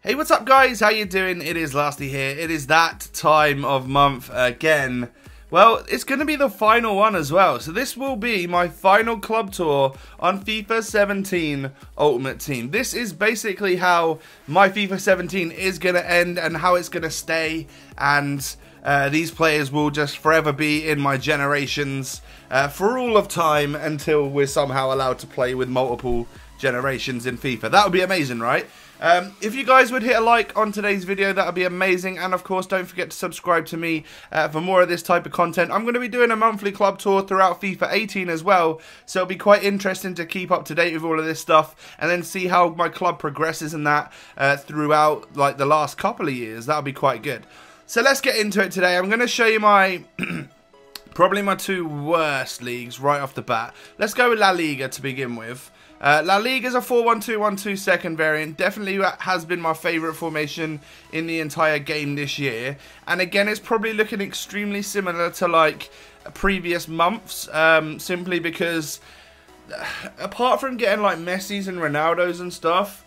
Hey, what's up guys? How you doing? It is Lasty here. It is that time of month again. Well, it's going to be the final one as well. So this will be my final club tour on FIFA 17 Ultimate Team. This is basically how my FIFA 17 is going to end and how it's going to stay. And these players will just forever be in my generations for all of time until we're somehow allowed to play with multiple generations in FIFA. That would be amazing, right? If you guys would hit a like on today's video, that would be amazing. And of course, don't forget to subscribe to me for more of this type of content. I'm going to be doing a monthly club tour throughout FIFA 18 as well. So it'll be quite interesting to keep up to date with all of this stuff and then see how my club progresses in that throughout like the last couple of years. That'll be quite good. So let's get into it today. I'm going to show you my probably my two worst leagues right off the bat. Let's go with La Liga to begin with. La Liga is a 4-1-2-1-2 second variant. Definitely has been my favourite formation in the entire game this year. And again, it's probably looking extremely similar to like previous months. Simply because apart from getting like Messi's and Ronaldo's and stuff,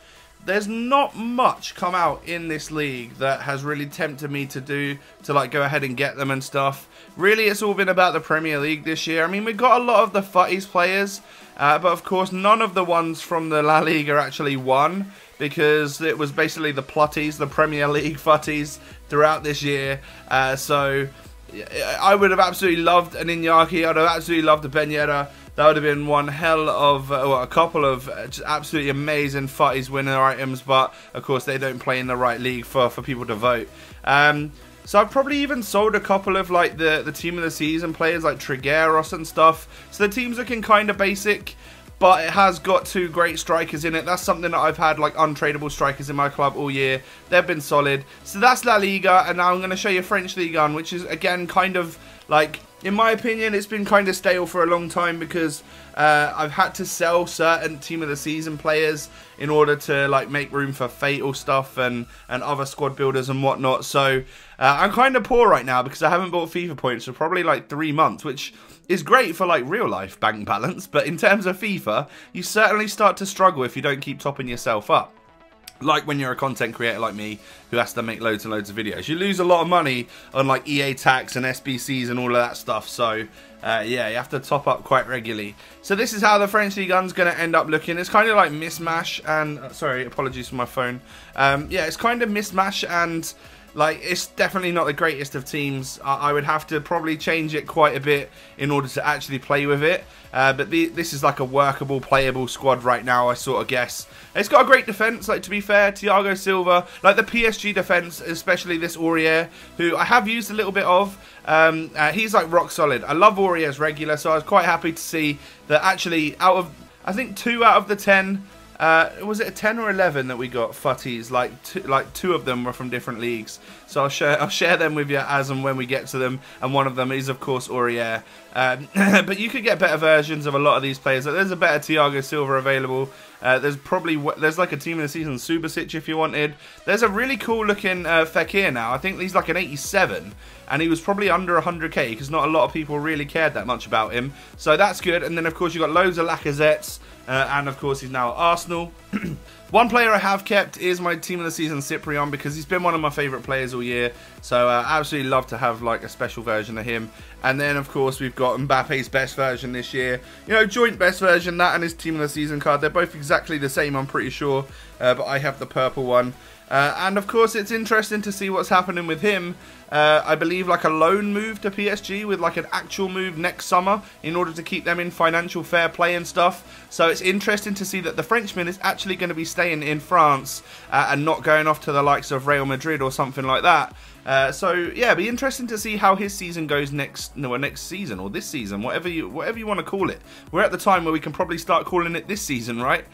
there's not much come out in this league that has really tempted me to like go ahead and get them and stuff. Really, it's all been about the Premier League this year. I mean, we got a lot of the FUTWIZ players, but of course, none of the ones from the La Liga actually won because it was basically the POTYs, the Premier League FUTWIZ throughout this year. So I would have absolutely loved an Iñaki. I'd have absolutely loved a Ben Yedder. That would have been one hell of, well, a couple of just absolutely amazing FUTWIZ winner items, but of course they don't play in the right league for people to vote. So I've probably even sold a couple of like the team of the season players like Trigueros and stuff. So the team's looking kind of basic, but it has got two great strikers in it. That's something that I've had like untradeable strikers in my club all year. They've been solid. So that's La Liga, and now I'm going to show you French Ligue 1, which is again kind of like, in my opinion, it's been kind of stale for a long time because I've had to sell certain team of the season players in order to like make room for fatal stuff and other squad builders and whatnot. So I'm kind of poor right now because I haven't bought FIFA points for probably like 3 months, which is great for like real life bank balance. But in terms of FIFA, you certainly start to struggle if you don't keep topping yourself up. Like when you're a content creator like me who has to make loads and loads of videos. You lose a lot of money on like EA tax and SBCs and all of that stuff. So yeah, you have to top up quite regularly. So this is how the French Ligue 1's going to end up looking. It's kind of like mismatch and... sorry, apologies for my phone. Yeah, it's kind of mismatch and... like, it's definitely not the greatest of teams. I would have to probably change it quite a bit in order to actually play with it. But this is like a workable, playable squad right now, I sort of guess. It's got a great defence, like, to be fair. Thiago Silva, like the PSG defence, especially this Aurier, who I have used a little bit of. He's like rock solid. I love Aurier's regular, so I was quite happy to see that actually out of, I think 2 out of the 10... was it a 10 or 11 that we got FUTWIZ? Like two of them were from different leagues. So I'll share them with you as and when we get to them. And one of them is of course Aurier. But you could get better versions of a lot of these players. Like, there's a better Thiago Silva available. There's like a team of the season Subasic if you wanted. There's a really cool looking Fekir now. I think he's like an 87. And he was probably under 100k because not a lot of people really cared that much about him. So that's good. And then of course you've got loads of Lacazettes. And of course he's now at Arsenal. One player I have kept is my team of the season Cyprian because he's been one of my favourite players all year. So I absolutely love to have like a special version of him. And then of course we've got Mbappe's best version this year. You know, joint best version, that and his team of the season card. They're both exactly the same, I'm pretty sure. But I have the purple one. And of course it's interesting to see what's happening with him. I believe like a loan move to PSG with like an actual move next summer in order to keep them in financial fair play and stuff. So it's interesting to see that the Frenchman is actually going to be staying in France and not going off to the likes of Real Madrid or something like that. So yeah, it'll be interesting to see how his season goes next season or this season, whatever you want to call it. We're at the time where we can probably start calling it this season, right?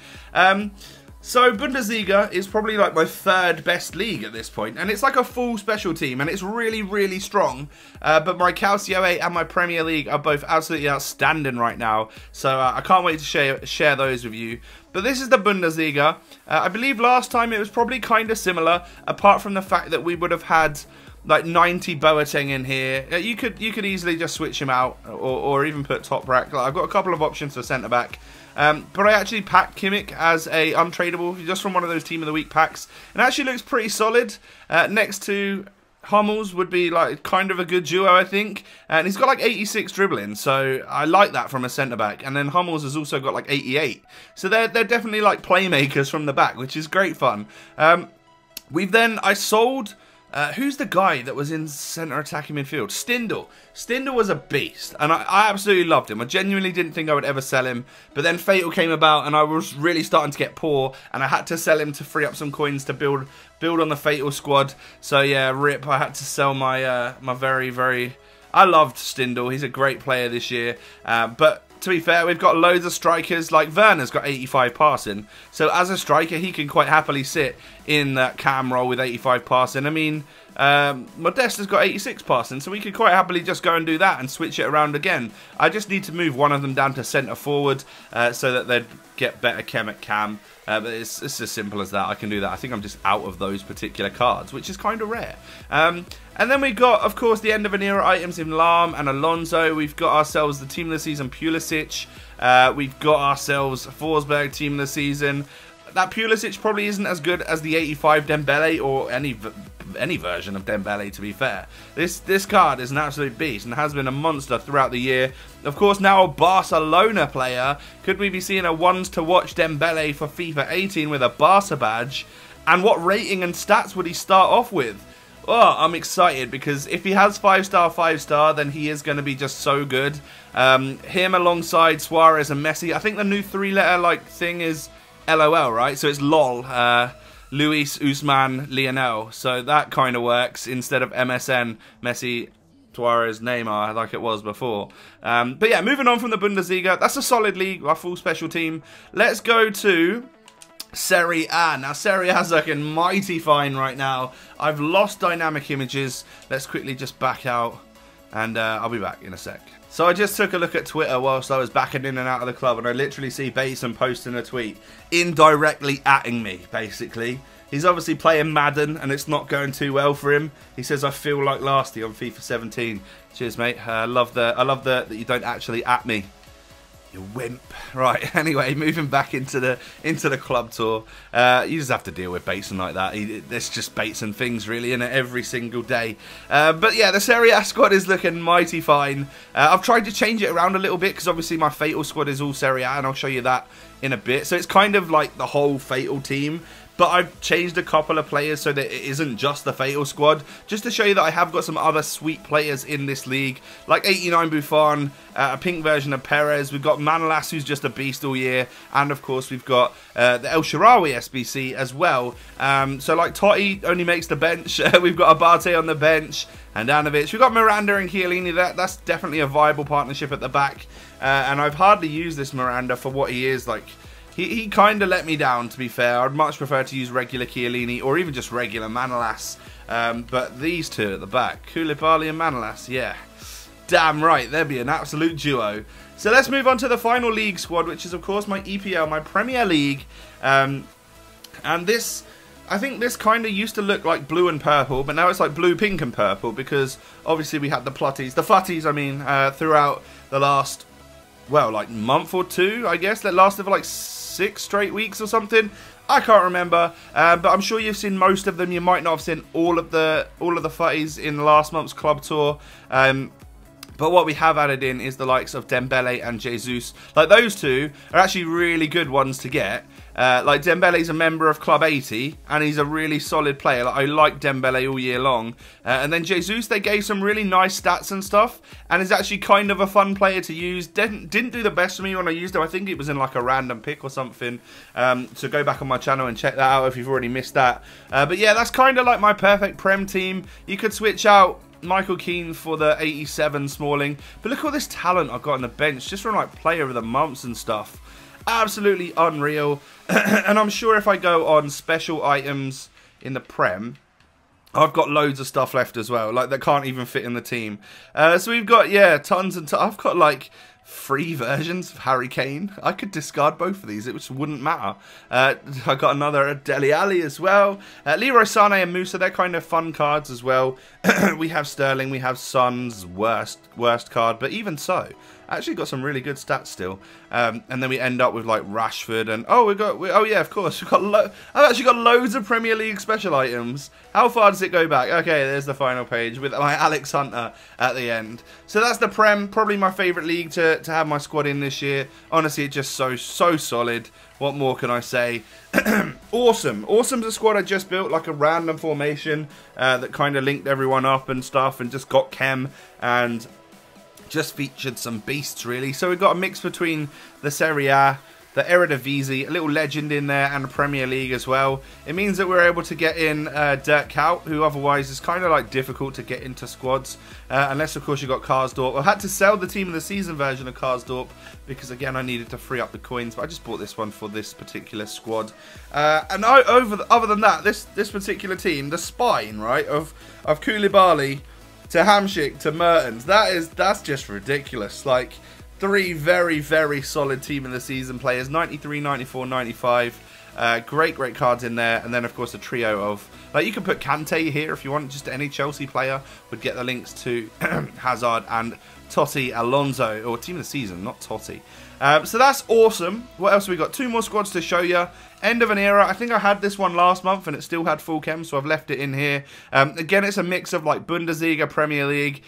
So Bundesliga is probably like my 3rd best league at this point, and it's like a full special team, and it's really, really strong. But my Calcio 8 and my Premier League are both absolutely outstanding right now, so I can't wait to share those with you. But this is the Bundesliga. I believe last time it was probably kind of similar, apart from the fact that we would have had like 90 Boateng in here. You could easily just switch him out or even put top rack. Like, I've got a couple of options for centre back. But I actually packed Kimmich as a untradeable, just from one of those Team of the Week packs. And it actually looks pretty solid. Next to Hummels would be like kind of a good duo, I think. And he's got like 86 dribbling, so I like that from a centre-back. And then Hummels has also got like 88. So they're definitely like playmakers from the back, which is great fun. I sold... who's the guy that was in centre attacking midfield? Stindl. Stindl was a beast, and I absolutely loved him. I genuinely didn't think I would ever sell him, but then Fatal came about, and I was really starting to get poor, and I had to sell him to free up some coins to build on the Fatal squad. So yeah, rip, I had to sell my my very... I loved Stindl. He's a great player this year, but to be fair, we've got loads of strikers. Like Werner's got 85 passing, so as a striker, he can quite happily sit in that cam role with 85 passing. I mean, Modesta's got 86 passing, so we could quite happily just go and do that and switch it around again. I just need to move one of them down to centre forward so that they'd get better chem at cam. But it's as simple as that. I can do that. I think I'm just out of those particular cards, which is kind of rare. And then we got, of course, the end of an era items in Lahm and Alonso. We've got ourselves the team of the season Pulisic. We've got ourselves Forsberg team of the season. That Pulisic probably isn't as good as the 85 Dembele or any version of Dembele, to be fair. This card is an absolute beast and has been a monster throughout the year. Of course, now a Barcelona player. Could we be seeing a ones to watch Dembele for FIFA 18 with a Barca badge? And what rating and stats would he start off with? Oh, I'm excited because if he has 5-star, then he is going to be just so good. Him alongside Suarez and Messi. I think the new 3-letter like thing is LOL, right? So it's LOL. Luis, Usman, Lionel. So that kind of works instead of MSN, Messi, Suarez, Neymar, like it was before. But yeah, moving on from the Bundesliga. That's a solid league, our full special team. Let's go to Serie A. Now, Serie A's looking mighty fine right now. I've lost dynamic images. Let's quickly just back out, and I'll be back in a sec. So I just took a look at Twitter whilst I was backing in and out of the club, and I literally see Bateson posting a tweet indirectly atting me, basically. He's obviously playing Madden, and it's not going too well for him. He says, I feel like Lasty on FIFA 17. Cheers, mate. I love that you don't actually at me. You wimp. Right, anyway, moving back into the club tour. You just have to deal with Bateson like that. There's just Bateson things, really, in it every single day. But yeah, the Serie A squad is looking mighty fine. I've tried to change it around a little bit, because obviously my Fatal squad is all Serie A, and I'll show you that in a bit. So it's kind of like the whole Fatal team. But I've changed a couple of players so that it isn't just the Fatal squad, just to show you that I have got some other sweet players in this league, like 89 Buffon, a pink version of Perez. We've got Manolas, who's just a beast all year, and of course we've got the El Shaarawy SBC as well. So like Totti only makes the bench. We've got Abate on the bench, and Andanovic. We've got Miranda and Chiellini. That's definitely a viable partnership at the back, and I've hardly used this Miranda for what he is. Like, he kind of let me down, to be fair. I'd much prefer to use regular Chiellini or even just regular Manolas. But these two at the back, Koulibaly and Manolas, yeah. Damn right, they'd be an absolute duo. So let's move on to the final league squad, which is, of course, my EPL, my Premier League. And this, I think this kind of used to look like blue and purple, but now it's like blue, pink and purple, because obviously we had the FUTWIZ, I mean, throughout the last, well, like month or two, I guess, that lasted for like 6 straight weeks or something. I can't remember, but I'm sure you've seen most of them. You might not have seen all of the FUTWIZ in last month's club tour. But what we have added in is the likes of Dembele and Jesus. Like, those two are actually really good ones to get. Like, Dembele's a member of Club 80, and he's a really solid player. Like, I like Dembele all year long. And then Jesus, they gave some really nice stats and stuff, and is actually kind of a fun player to use. Didn't do the best for me when I used him. I think it was in like a random pick or something. So go back on my channel and check that out if you've already missed that. But yeah, that's kind of like my perfect Prem team. You could switch out Michael Keane for the 87 Smalling. But look at all this talent I've got on the bench, just from like player of the months and stuff. Absolutely unreal. And I'm sure if I go on special items in the Prem, I've got loads of stuff left as well, like that can't even fit in the team. So we've got, yeah, tons and tons. I've got like 3 versions of Harry Kane. I could discard both of these, it just wouldn't matter. I got another Dele Alli as well. Leroy Sané and Musa, they're kind of fun cards as well. We have Sterling, we have Son's worst card, but even so, Actually got some really good stats still. And then we end up with like Rashford and oh yeah, of course I've actually got loads of Premier League special items. How far does it go back? Okay, there's the final page with my Alex Hunter at the end. So that's the Prem, probably my favourite league to have my squad in this year. Honestly, it's just so solid. What more can I say? Awesome. Awesome's a squad I just built, like a random formation that kind of linked everyone up and stuff, and just got chem and just featured some beasts, really. So we've got a mix between the Serie A, the Eredivisie, a little legend in there, and the Premier League as well. It means that we're able to get in Dirk Kuyt, who otherwise is kind of like difficult to get into squads, unless of course you got Karsdorp. I had to sell the team of the season version of Karsdorp because again I needed to free up the coins, but I just bought this one for this particular squad. And other than that, this particular team, the spine, right, of Koulibaly to Hamsik to Mertens, that's just ridiculous. Like, 3 very solid team in the season players, 93, 94, 95. Great cards in there. And then, of course, a trio of... Like, you can put Kante here if you want. Just any Chelsea player would get the links to Hazard and Totti Alonso. Or team of the season, not Totti. So that's awesome. What else have we got? 2 more squads to show you. End of an era. I think I had this one last month and it still had full chem, so I've left it in here. Again, it's a mix of like Bundesliga, Premier League,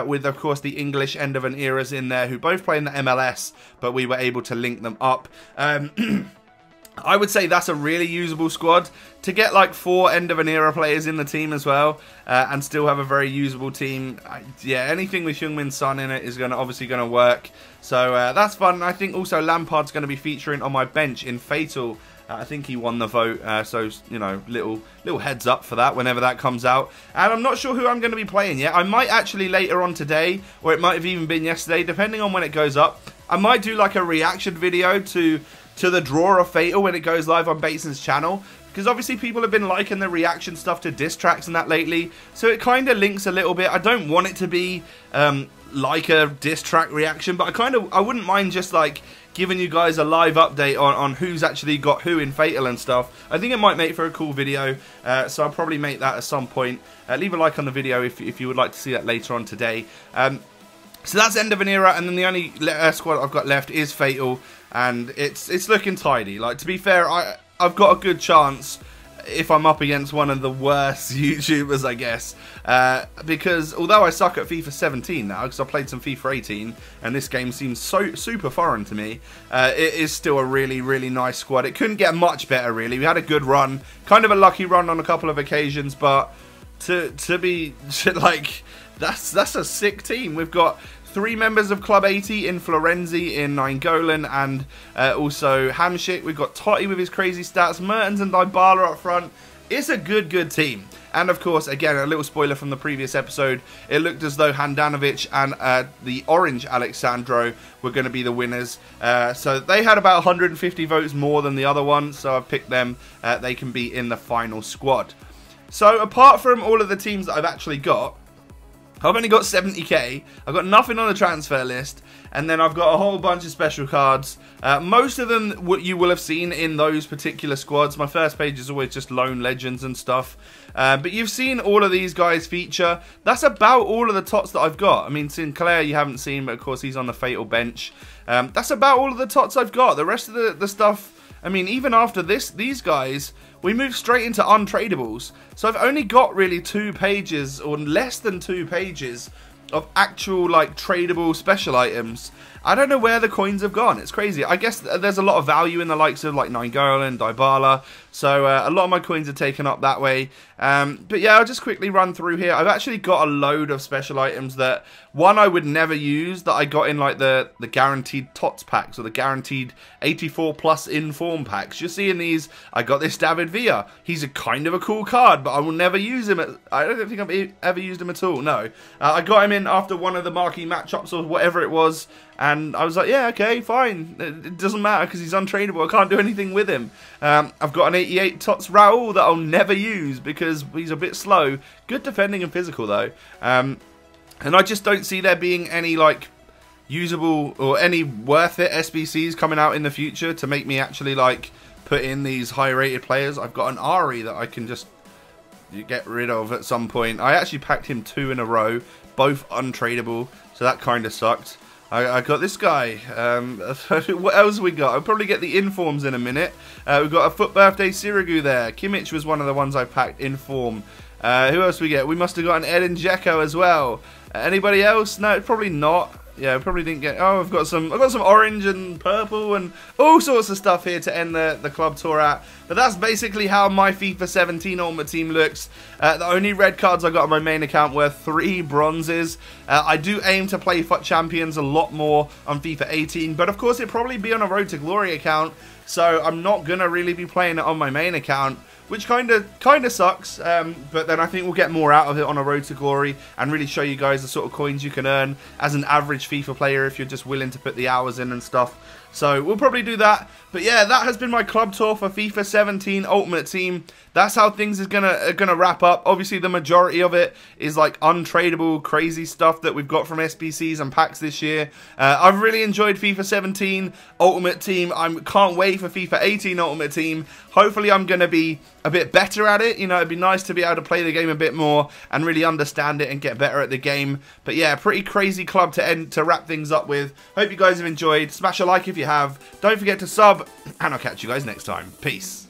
with of course the English end of an eras in there, who both play in the MLS, but we were able to link them up. I would say that's a really usable squad. To get like 4 end of an era players in the team as well, and still have a very usable team. Yeah, anything with Heung-min Son in it is obviously going to work. So that's fun. I think also Lampard's going to be featuring on my bench in Fatal. I think he won the vote, so, you know, little heads up for that whenever that comes out. And I'm not sure who I'm going to be playing yet. I might actually later on today, or it might have even been yesterday, depending on when it goes up. I might do like a reaction video to the draw of Fatal when it goes live on Bateson's channel. Because obviously people have been liking the reaction stuff to diss tracks and that lately. So it kind of links a little bit. I don't want it to be like a diss track reaction, but I wouldn't mind just like giving you guys a live update on who's actually got who in Fatal and stuff. I think it might make for a cool video, so I'll probably make that at some point. Leave a like on the video if you would like to see that later on today. So that's end of an era, and then the only squad I've got left is Fatal, and it's looking tidy. Like, to be fair, I've got a good chance if I'm up against one of the worst YouTubers, I guess. Because although I suck at FIFA 17 now, because I played some FIFA 18, and this game seems so super foreign to me, it is still a really nice squad. It couldn't get much better, really. We had a good run, kind of a lucky run on a couple of occasions, but to be like, that's a sick team. We've got 3 members of Club 80 in Florenzi, in Nainggolan, and also Hamsik. We've got Totti with his crazy stats, Mertens and Dybala up front. It's a good team. And of course, again, a little spoiler from the previous episode, it looked as though Handanovic and the Orange Alexandro were going to be the winners. So they had about 150 votes more than the other ones, so I've picked them. They can be in the final squad. So apart from all of the teams that I've actually got, I've only got 70k, I've got nothing on the transfer list, and then I've got a whole bunch of special cards. Most of them what you will have seen in those particular squads. My first page is always just lone legends and stuff. But you've seen all of these guys feature. That's about all of the tots that I've got. I mean, Sinclair you haven't seen, but of course he's on the Fatal bench. That's about all of the tots I've got. The rest of the stuff, I mean, even after these guys, we move straight into untradables. So I've only got really 2 pages, or less than 2 pages, of actual, like, tradable special items. I don't know where the coins have gone. It's crazy. I guess there's a lot of value in the likes of, like, Nainggolan and Dybala. So a lot of my coins are taken up that way. But yeah, I'll just quickly run through here. I've actually got a load of special items that, one, I would never use, that I got in like the guaranteed TOTS packs, or the guaranteed 84 plus inform packs. You're seeing these. I got this David Villa. He's a kind of a cool card, but I will never use him. I don't think I've ever used him at all, no. I got him in after one of the marquee matchups or whatever it was, and I was like, yeah, okay, fine. It doesn't matter because he's untradeable. I can't do anything with him. I've got an 88 TOTS Raul that I'll never use because he's a bit slow. Good defending and physical, though. And I just don't see there being any, like, usable or any worth it SBCs coming out in the future to make me actually, like, put in these high-rated players. I've got an Ari that I can just get rid of at some point. I actually packed him 2 in a row, both untradeable, so that kind of sucked. I got this guy. What else we got? I'll probably get the informs in a minute. We've got a Foot Birthday Sirigu there. Kimmich was one of the ones I packed in form. Who else we get? We must have got an Edin Dzeko as well. Anybody else? No, probably not. Yeah, probably didn't get. Oh, I've got some orange and purple and all sorts of stuff here to end the club tour at. But that's basically how my FIFA 17 Ultimate Team looks. The only red cards I got on my main account were 3 bronzes. I do aim to play FUT Champions a lot more on FIFA 18, but of course it'd probably be on a Road to Glory account, so I'm not gonna really be playing it on my main account, which kind of sucks, but then I think we'll get more out of it on a Road to Glory and really show you guys the sort of coins you can earn as an average FIFA player if you're just willing to put the hours in and stuff. So we'll probably do that. But yeah, that has been my club tour for FIFA 17 Ultimate Team. That's how things are gonna wrap up. Obviously, the majority of it is like untradeable, crazy stuff that we've got from SBCs and packs this year. I've really enjoyed FIFA 17 Ultimate Team. I can't wait for FIFA 18 Ultimate Team. Hopefully, I'm gonna be a bit better at it. You know, it'd be nice to be able to play the game a bit more and really understand it and get better at the game. But yeah, pretty crazy club to wrap things up with. Hope you guys have enjoyed. Smash a like if you have. Don't forget to sub, and I'll catch you guys next time. Peace.